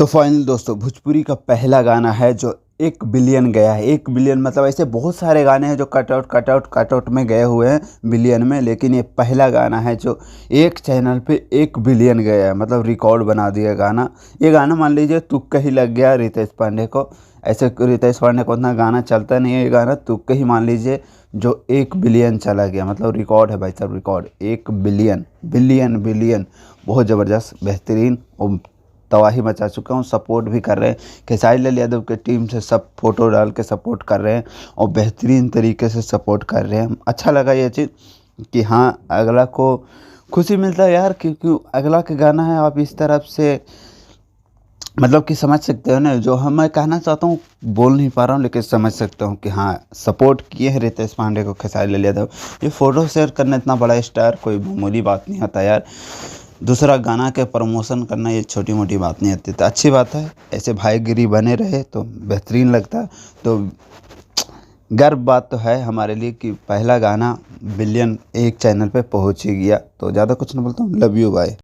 तो फाइनल दोस्तों, भोजपुरी का पहला गाना है जो 1 बिलियन गया है। 1 बिलियन मतलब ऐसे बहुत सारे गाने हैं जो कट आउट में गए हुए हैं बिलियन में, लेकिन ये पहला गाना है जो एक चैनल पे 1 बिलियन गया है, मतलब रिकॉर्ड बना दिया गाना। ये गाना मान लीजिए तुक्का ही लग गया रितेश पांडे को। ऐसे रितेश पांडे को उतना गाना चलता नहीं है, ये गाना तुक्का ही मान लीजिए जो 1 बिलियन चला गया, मतलब रिकॉर्ड है भाई साहब, रिकॉर्ड। 1 बिलियन, बिलियन बिलियन, बहुत ज़बरदस्त, बेहतरीन और तबाही मचा चुका हूँ। सपोर्ट भी कर रहे हैं, खेसारी लाल यादव के टीम से सब फोटो डाल के सपोर्ट कर रहे हैं और बेहतरीन तरीके से सपोर्ट कर रहे हैं। अच्छा लगा ये चीज़ कि हाँ, अगला को खुशी मिलता है यार, क्योंकि अगला के गाना है, आप इस तरफ से मतलब कि समझ सकते हो ना जो हम मैं कहना चाहता हूँ, बोल नहीं पा रहा हूँ लेकिन समझ सकता हूँ कि हाँ, सपोर्ट किए हैं रितेश पांडे को खेसारी लाल यादव। ये फ़ोटो शेयर करना इतना बड़ा स्टार कोई मामूली बात नहीं होता यार। दूसरा गाना के प्रमोशन करना ये छोटी मोटी बात नहीं होती, तो अच्छी बात है। ऐसे भाईगिरी बने रहे तो बेहतरीन लगता है। तो गर्व बात तो है हमारे लिए कि पहला गाना बिलियन एक चैनल पे पहुंच ही गया। तो ज़्यादा कुछ नहीं बोलता हूँ, लव यू बाय।